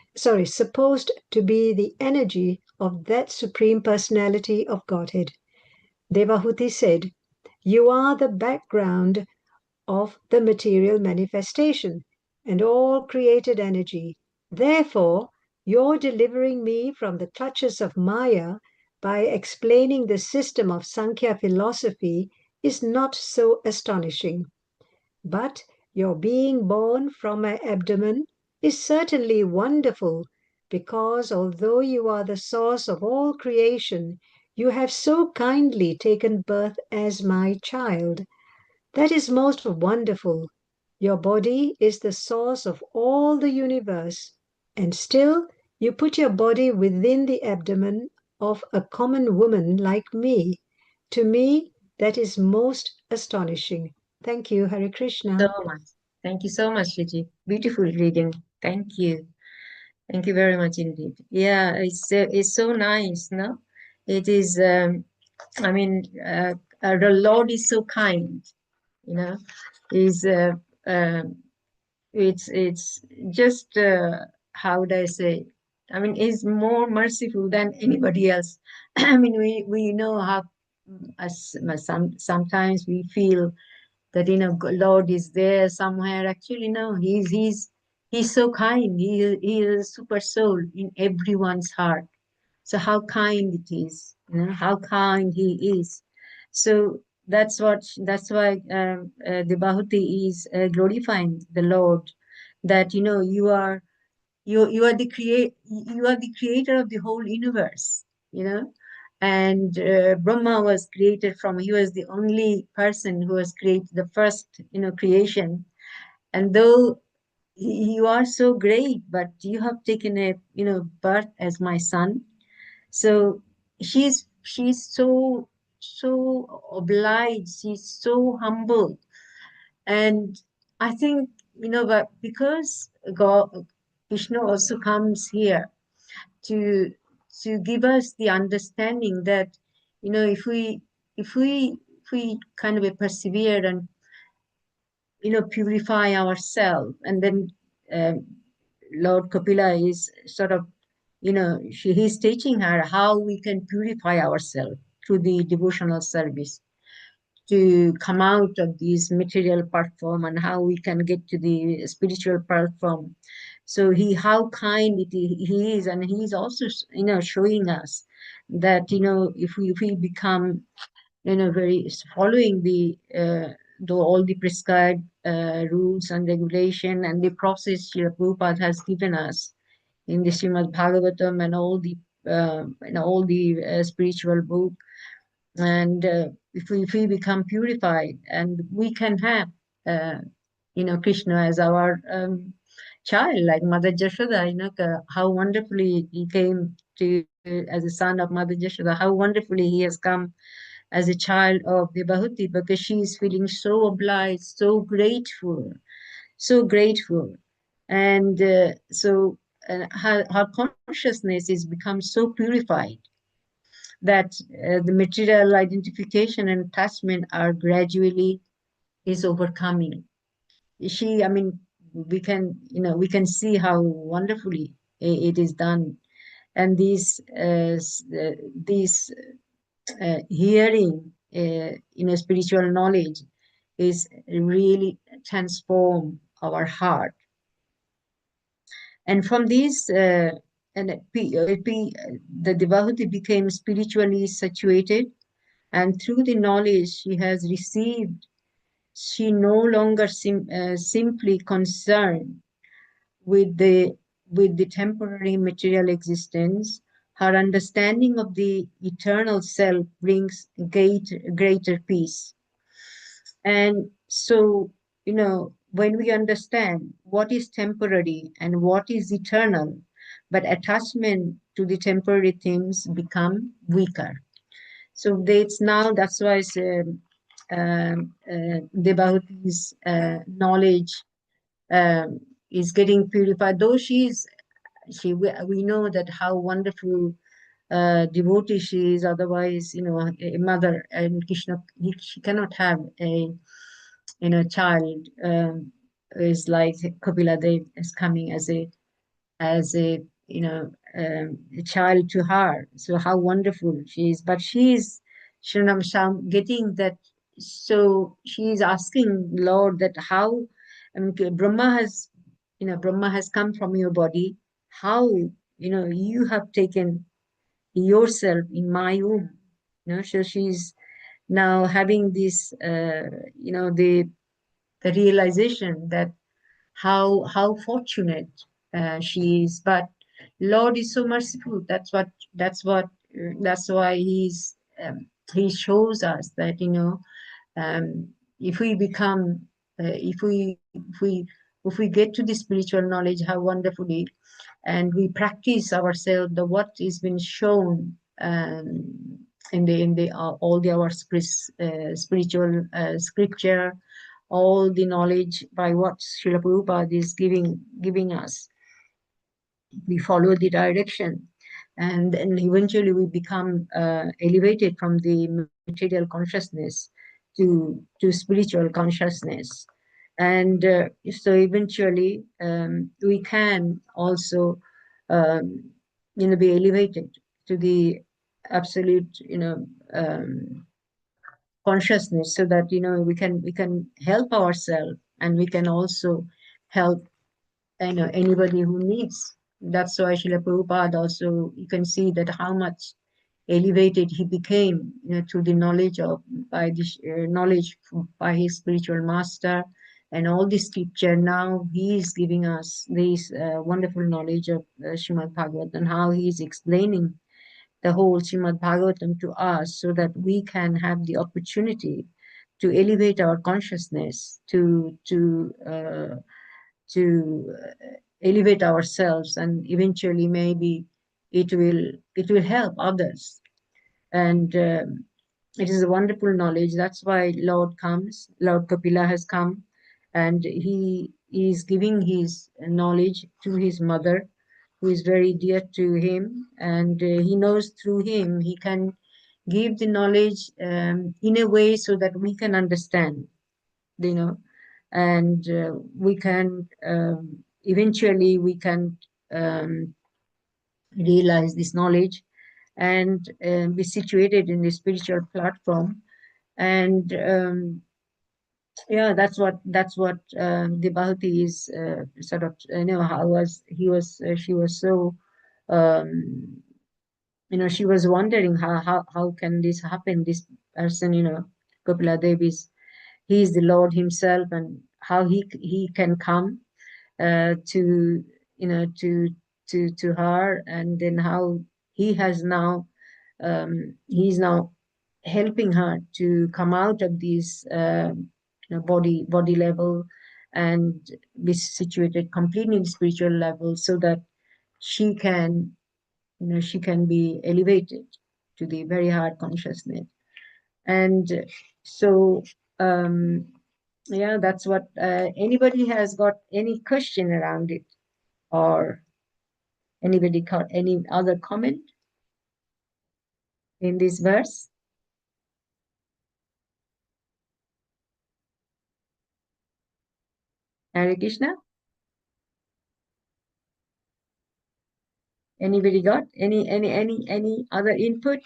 to be the energy of that Supreme Personality of Godhead. Devahuti said, "You are the background of the material manifestation and all created energy. Therefore, your delivering me from the clutches of Maya by explaining the system of Sankhya philosophy is not so astonishing. But your being born from my abdomen is certainly wonderful, because although you are the source of all creation, you have so kindly taken birth as my child. That is most wonderful. Your body is the source of all the universe, and still you put your body within the abdomen of a common woman like me. To me, that is most astonishing." Thank you, Hare Krishna. So much. Thank you so much, Gigi. Beautiful reading. Thank you. Thank you very much indeed. Yeah, it's so nice, no? It is. I mean, the Lord is so kind. You know, is it's just how would I say? I mean, is more merciful than anybody else. I mean, we know how sometimes we feel that Lord is there somewhere. Actually, no, he's so kind. He is a super soul in everyone's heart. So how kind it is, how kind he is. So that's why the Bahuti is glorifying the Lord, that you are the creator of the whole universe, and Brahma was created from, he was the only person who was created, the first creation. And though you are so great, but you have taken a birth as my son. So she's so obliged, she's so humble. And I think but because God, Vishnu also comes here to give us the understanding that if we kind of persevere and purify ourselves, and then Lord Kapila is sort of he's teaching her how we can purify ourselves through the devotional service to come out of this material platform, and how we can get to the spiritual platform. So how kind he is, and he's also showing us that if we become very following all the prescribed rules and regulation and the process Srila Prabhupada has given us in the Srimad Bhagavatam and all the spiritual book. And if we become purified, and we can have Krishna as our child, like Mother Jashoda, how wonderfully he came to as a son of Mother Jashoda, how wonderfully he has come as a child of the Bahuti, because she is feeling so obliged, so grateful, and her consciousness is become so purified. that the material identification and attachment are gradually is overcoming. I mean, we can, we can see how wonderfully it is done. And these hearing, spiritual knowledge is really transform our heart. And from this, the devotee became spiritually situated, and through the knowledge she has received, she no longer simply concerned with the temporary material existence. Her understanding of the eternal self brings greater peace. And so, when we understand what is temporary and what is eternal, but attachment to the temporary things become weaker. So that's why Devahuti's knowledge is getting purified. Though we know that how wonderful devotee she is. Otherwise, a mother and Krishna, she cannot have a child. Is like Kapila Dev is coming as a a child to her. So how wonderful she is. But she's Shrinam Sham getting that. So she's asking Lord that how, Brahma has come from your body. How, you have taken yourself in my womb. So she's now having this, the realization that how fortunate she is. But Lord is so merciful. That's why he shows us that if we become if we get to the spiritual knowledge, how wonderfully, and we practice ourselves the what is been shown in the all the our spiritual scripture, all the knowledge by what Srila Prabhupada is giving us. We follow the direction, and then eventually we become elevated from the material consciousness to spiritual consciousness. And so eventually we can also be elevated to the absolute consciousness, so that we can help ourselves, and we can also help anybody who needs. That's why Srila Prabhupada also, you can see that how much elevated he became through the knowledge by his spiritual master and all the scripture. Now he is giving us this wonderful knowledge of Srimad Bhagavatam, and how he is explaining the whole Srimad Bhagavatam to us, so that we can have the opportunity to elevate our consciousness, to elevate ourselves, and eventually maybe it will help others. And it is a wonderful knowledge. That's why Lord Kapila has come, and he is giving his knowledge to his mother, who is very dear to him, and he knows through him he can give the knowledge in a way so that we can understand, and we can eventually we can realize this knowledge, and be situated in the spiritual platform. And yeah, that's what the Bhakti is sort of, she was so she was wondering how can this happen, this person, Kapila Devi he is the Lord himself, and how he can come to to her, and then how he has now he's now helping her to come out of this body level and be situated completely in spiritual level, so that she can be elevated to the very high consciousness. And so yeah, that's what anybody has got any question around it, or anybody got any other comment? in this verse? Hare Krishna? Anybody got any other input?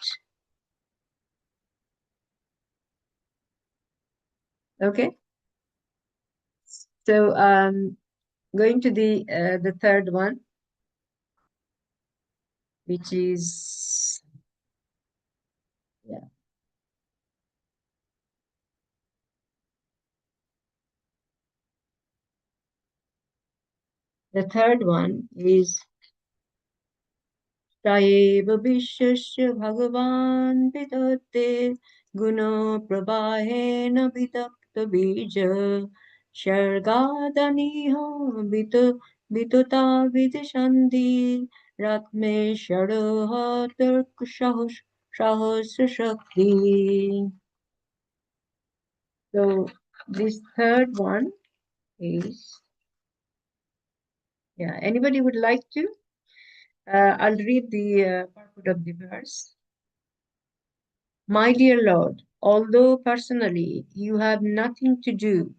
Okay. So going to the third one, which is the third one is Shaiva Vishwasya Bhagavan Vidate Guna Prabhahena Vidakta Bija Shargadaniha Vituta Vidishanti Ratme Sharaha Sahasra Shakti. So this third one is, anybody would like to? I'll read the purport of the verse. My dear Lord, although personally you have nothing to do,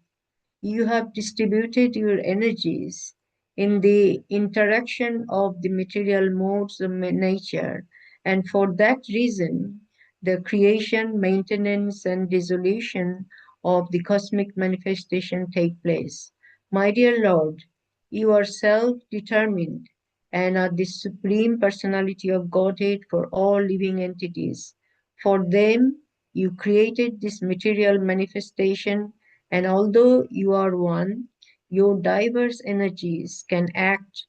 you have distributed your energies in the interaction of the material modes of nature, and for that reason, the creation, maintenance, and dissolution of the cosmic manifestation take place. My dear Lord, you are self-determined and are the supreme personality of Godhead for all living entities. For them, you created this material manifestation, and although you are one, your diverse energies can act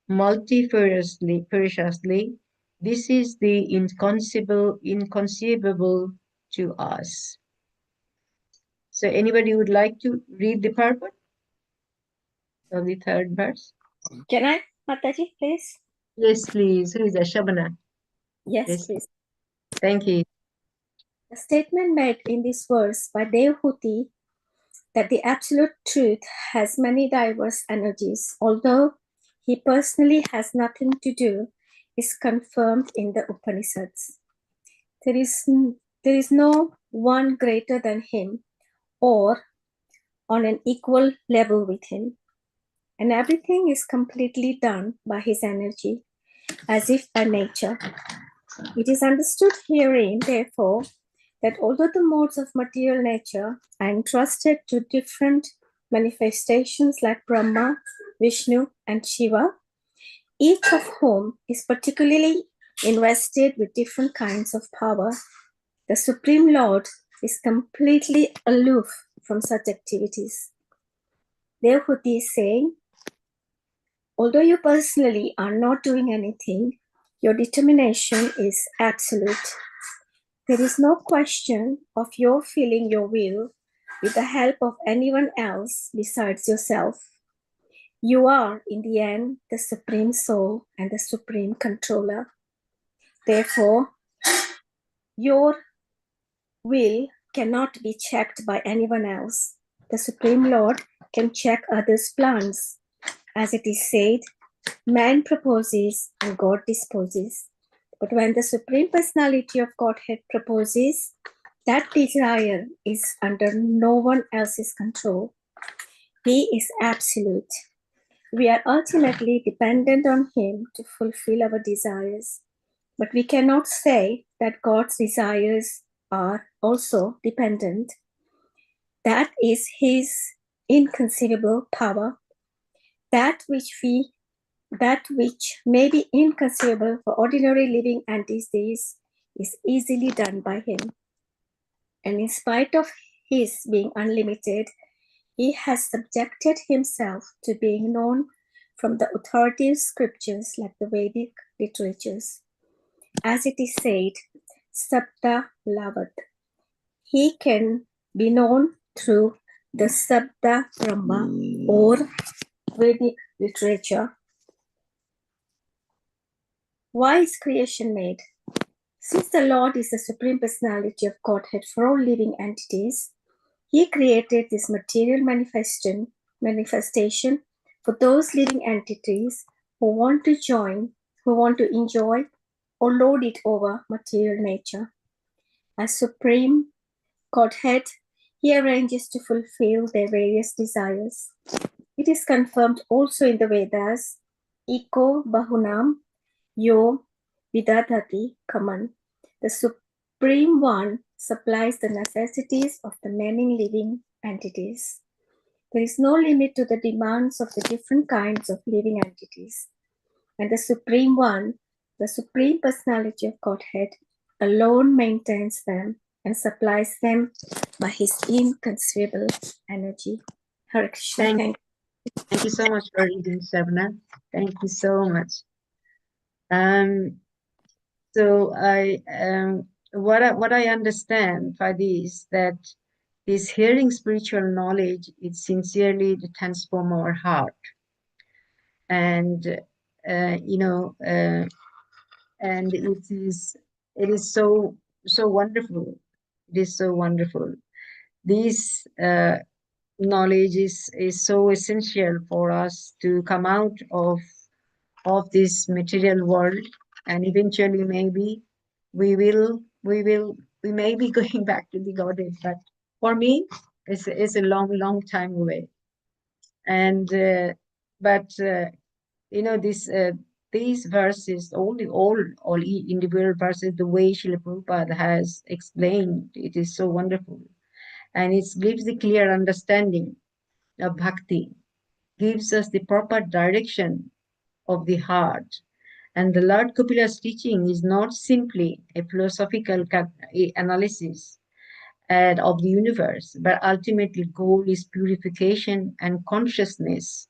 multifariously. This is the inconceivable to us. So anybody would like to read the purport of the third verse? Can I, Mataji, please? Yes, please. Who is that? Shabana. Yes, please. Thank you. The statement made in this verse by Devhuti that the absolute truth has many diverse energies, although he personally has nothing to do, is confirmed in the Upanishads. There is no one greater than him or on an equal level with him, and everything is completely done by his energy, as if by nature. It is understood herein, therefore, that although the modes of material nature are entrusted to different manifestations like Brahma, Vishnu, and Shiva, each of whom is particularly invested with different kinds of power, the Supreme Lord is completely aloof from such activities. Devhuti is saying, although you personally are not doing anything, your determination is absolute. There is no question of your feeling your will with the help of anyone else besides yourself. You are, in the end, the Supreme Soul and the Supreme Controller. Therefore, your will cannot be checked by anyone else. The Supreme Lord can check others' plans. As it is said, man proposes and God disposes. But when the Supreme Personality of Godhead proposes, that desire is under no one else's control. He is absolute. We are ultimately dependent on him to fulfill our desires. But we cannot say that God's desires are also dependent. That is his inconceivable power. That which may be inconceivable for ordinary living entities is easily done by him. And in spite of his being unlimited, he has subjected himself to being known from the authoritative scriptures like the Vedic literatures. As it is said, Sabda Lavat. He can be known through the Sabda Brahma or Vedic literature. Why is creation made? Since the Lord is the Supreme Personality of Godhead for all living entities, he created this material manifestation for those living entities who want to enjoy or lord it over material nature. As Supreme Godhead, he arranges to fulfill their various desires. It is confirmed also in the Vedas, Eko Bahunam Yo Vidadhati Kaman. The Supreme One supplies the necessities of the many living entities. There is no limit to the demands of the different kinds of living entities. And the Supreme One, the Supreme Personality of Godhead, alone maintains them and supplies them by his inconceivable energy. Hare Krishna. Thank you so much for reading, Shabna. Thank you so much. So what I understand by this, that this hearing spiritual knowledge, it sincerely transform our heart, and and it is so wonderful. It is so wonderful. This knowledge is so essential for us to come out of this material world, and eventually maybe we may be going back to the Godhead, but for me it's a long time away. And these verses, all individual verses, the way Srila Prabhupada has explained, it is so wonderful, and it gives the clear understanding of bhakti, gives us the proper direction of the heart. And the Lord Kapila's teaching is not simply a philosophical analysis of the universe, but ultimately goal is purification and consciousness,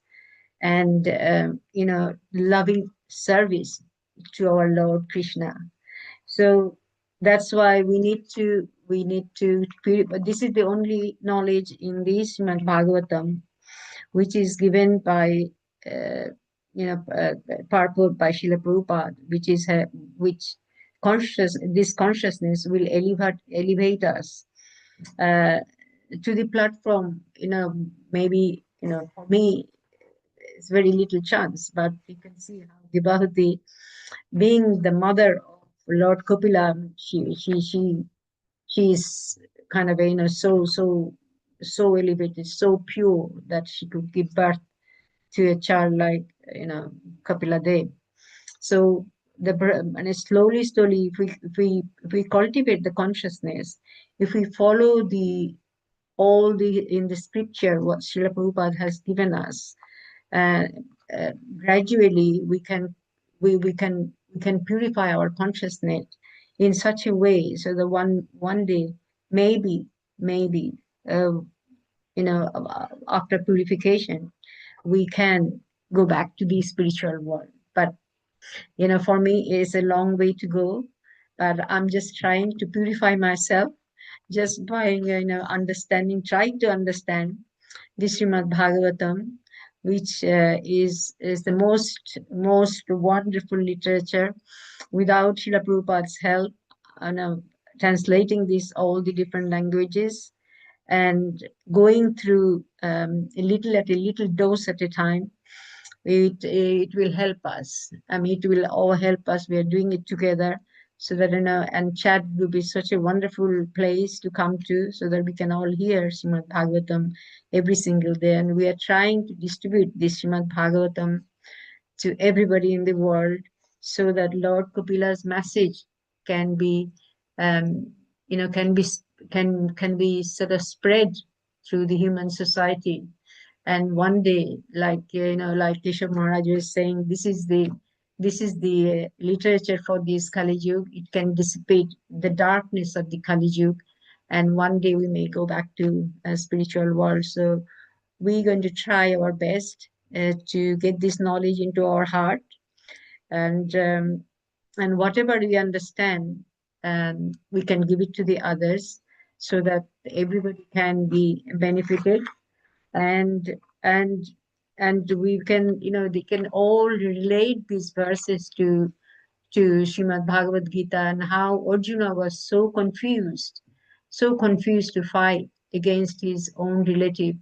and loving service to our Lord Krishna. So that's why we need to this is the only knowledge in this Srimad Bhagavatam which is given by purport by Srila Prabhupada, which this consciousness will elevate us to the platform. Maybe for me it's very little chance, but you can see how Devahati, being the mother of Lord Kapila, she is kind of so elevated, so pure, that she could give birth to a child like Kapila Dev. So and slowly, if we cultivate the consciousness, if we follow all in the scripture what Srila Prabhupada has given us, gradually we can purify our consciousness in such a way so that one day maybe after purification we can go back to the spiritual world. But for me it's a long way to go, but I'm just trying to purify myself just by trying to understand this Srimad Bhagavatam, which is the most wonderful literature. Without Srila Prabhupada's help, translating all the different languages and going through a little dose at a time, it will help us. It will all help us. We are doing it together, so that and chat will be such a wonderful place to come to, so that we can all hear Srimad Bhagavatam every single day. And we are trying to distribute this Srimad Bhagavatam to everybody in the world, so that Lord Kapila's message can be can be sort of spread through the human society. And one day, like Keshav Maharaj was saying, this is the literature for this Kali Yuga. It can dissipate the darkness of the Kali Yuga, and one day we may go back to a spiritual world. So we're going to try our best to get this knowledge into our heart, and whatever we understand, we can give it to the others, so that everybody can be benefited, and we can, they can all relate these verses to Srimad Bhagavad Gita, and how Arjuna was so confused to fight against his own relative,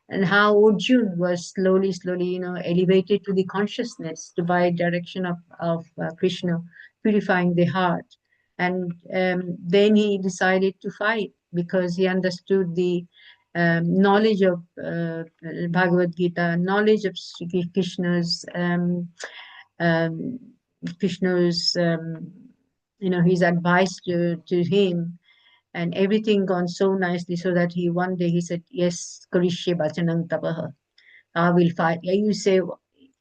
and how Arjuna was slowly, elevated to the consciousness, to by direction of Krishna, purifying the heart. And then he decided to fight because he understood the knowledge of Bhagavad Gita, knowledge of Krishna's Krishna's his advice to him, and everything gone so nicely, so that one day he said, yes, Karishye Bachanang Tapaha, I will fight. You say,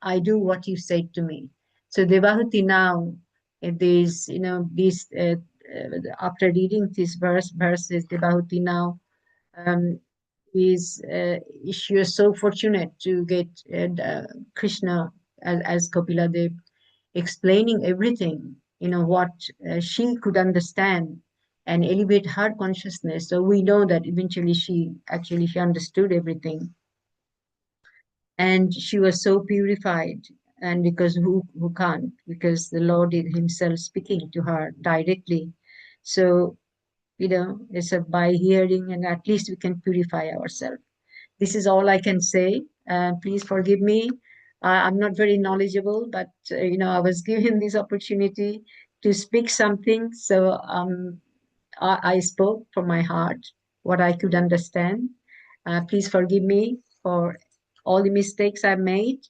I do what you said to me. So Devahuti now, these, after reading these verses, Devahuti now she was so fortunate to get Krishna as Kapila Dev, explaining everything, what she could understand and elevate her consciousness. So we know that eventually she understood everything. And she was so purified. And because who can't? Because the Lord is himself speaking to her directly. So, it's by hearing, and at least we can purify ourselves. This is all I can say. Please forgive me. I'm not very knowledgeable, but I was given this opportunity to speak something. So I spoke from my heart what I could understand. Please forgive me for all the mistakes I made,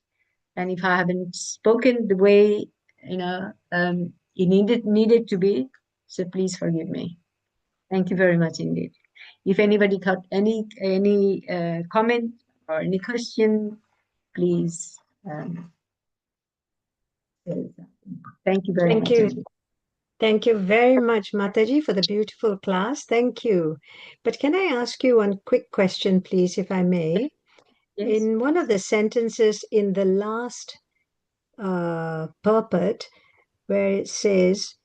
and if I haven't spoken the way it needed to be. So please forgive me. Thank you very much indeed. If anybody got any comment or any question, please. Thank you very Thank much. you. Thank you very much, Mataji, for the beautiful class. Thank you. But can I ask you one quick question, please, if I may? Yes. In one of the sentences in the last purport, where it says,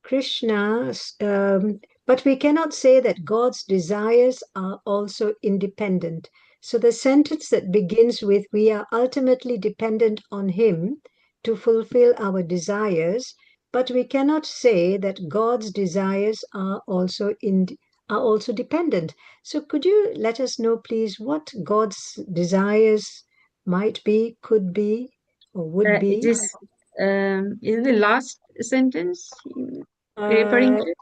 Krishna, but we cannot say that God's desires are also independent. So the sentence that begins with, we are ultimately dependent on him to fulfill our desires, but we cannot say that God's desires are also dependent. So could you let us know, please, what God's desires might be, could be, or would be? It is the last sentence referring to?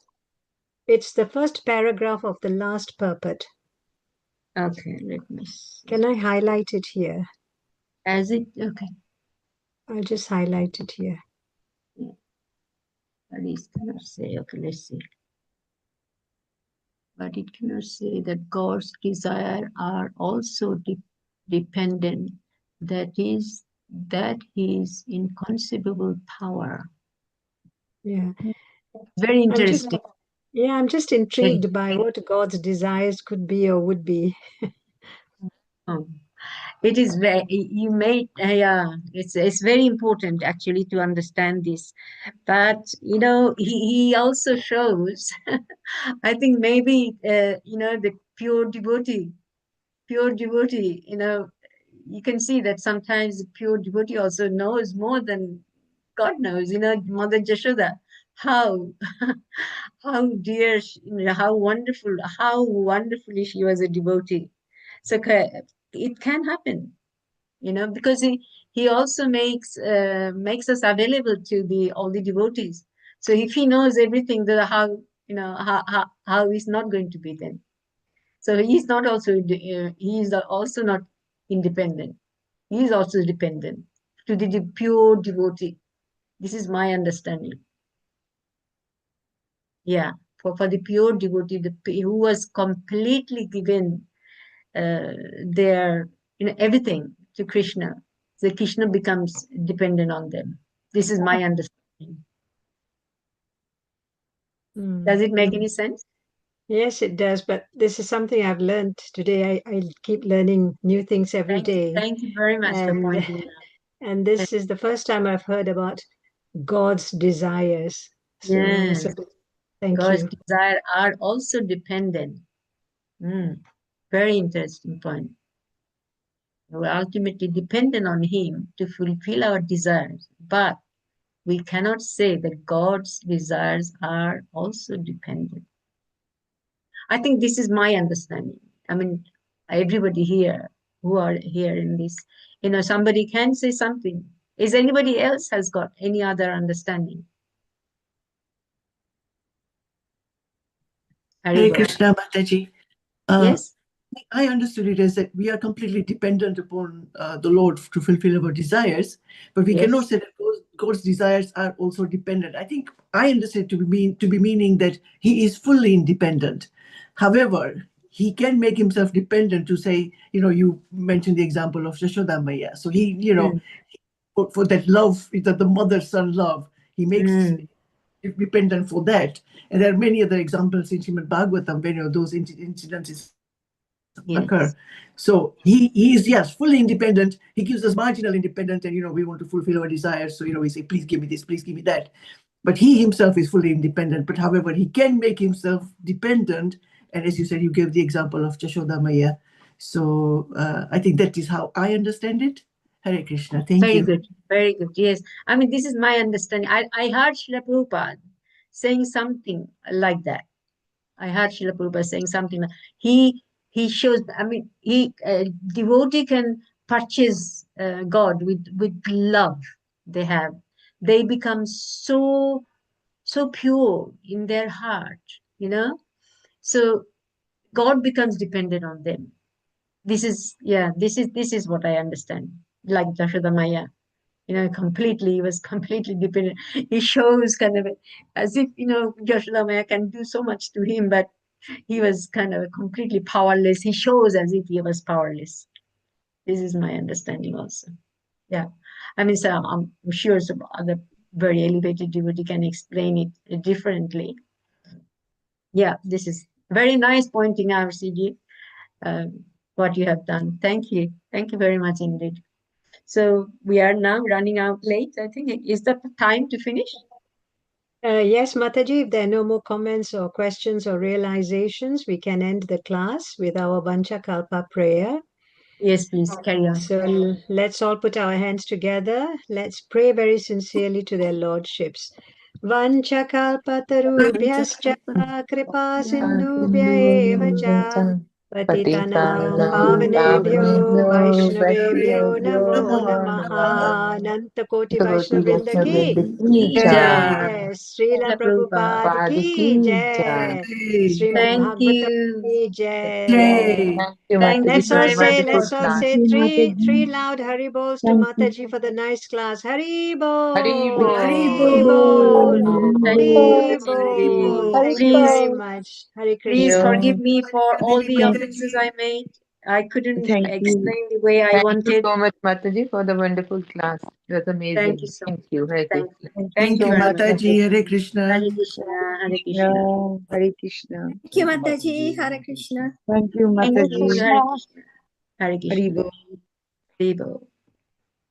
It's the first paragraph of the last purport. Okay, let me see. Can I highlight it here? As it, okay. I'll just highlight it here. But it cannot say, okay, let's see. But it cannot say that God's desire are also dependent. That is, that His inconceivable power. Yeah. Very interesting. I'm just intrigued by what God's desires could be or would be. It is very, it's very important actually to understand this. But, he also shows, I think maybe, the pure devotee, you can see that sometimes the pure devotee also knows more than God knows, Mother Jashoda, how, how dear, how wonderfully she was a devotee. So it can happen, because he also makes us available to all the devotees. So if he knows everything, how he's not going to be then. So he's not also he is also not independent. He is also dependent to the pure devotee. This is my understanding. Yeah, for the pure devotee, who was completely given their everything to Krishna. So Krishna becomes dependent on them. This is my understanding. Does it make any sense? Yes, it does. But this is something I've learned today. I keep learning new things every day. Thank you very much for pointing out. And this is the first time I've heard about God's desires. So Yes. Thank God's you. desires are also dependent. Very interesting point. We're ultimately dependent on Him to fulfill our desires, but we cannot say that God's desires are also dependent. I think this is my understanding. I mean, everybody here who are here in this, somebody can say something. Is anybody else has got any other understanding? Hare Krishna, Mataji. Yes. I understood it as that we are completely dependent upon the Lord to fulfill our desires, but we cannot say that God's desires are also dependent. I think I understand to be meaning that He is fully independent. However, He can make Himself dependent to say, you mentioned the example of Yashoda Maya. So He, for that love, the mother-son love, He makes dependent for that. And there are many other examples in Srimad Bhagavatam when those incidences occur. So he is, yes, fully independent. He gives us marginal independence, and we want to fulfill our desires. So we say, please give me this, please give me that. But he himself is fully independent. But however, he can make himself dependent. And as you said, you gave the example of Jashoda Maya. So I think that is how I understand it. Hare Krishna. Thank you. Very good. Very good. Yes. I mean, this is my understanding. I heard Srila Prabhupada saying something like that. I heard Srila Prabhupada saying something like he shows, I mean, devotee can purchase God with love they have. They become so pure in their heart, so God becomes dependent on them. This is what I understand, like Jashoda Maya. He was completely dependent. He shows kind of as if, Jashoda Maya can do so much to him, but he was kind of completely powerless. He shows as if he was powerless. This is my understanding also. Yeah. I mean, so I'm sure some other very elevated devotee can explain it differently. Yeah, this is very nice pointing out, CG, what you have done. Thank you. Thank you very much indeed. So we are now running out late. I think is that the time to finish? Yes, Mataji, if there are no more comments or questions or realizations, we can end the class with our Vancha Kalpa prayer. Yes, please carry on. So let's all put our hands together. Let's pray very sincerely to their lordships. Vancha kalpatarubhyascha kripa sindhubhya eva cha patitanam pavanebhyo vaishnavebhyo namo namaha. Ananta Koti Vaishnava Vrinda ki jai, Srila Prabhupada ki jai, Srimad Thank Bhagavatam you. ki jai. Thank you Let's all very much. say three loud Haribols to Mataji for the nice class. Haribol, Haribol, Thank you, Haribol. Mataji. Thank you very much. Hare Please Krishna. forgive me for all the offenses I made. I couldn't explain the way I wanted. Thank you so much, Mataji, for the wonderful class. It was amazing. Thank you so much. Thank you. Hare Thank Krishna. you. Thank you, very much. Mataji. Hare Krishna. Hare Krishna. Hare Krishna. Hare Krishna. Thank you, Mataji. Hare Krishna. Thank you, Thank Mataji. you. Hare Krishna. Hare Krishna. Haribol. Haribol.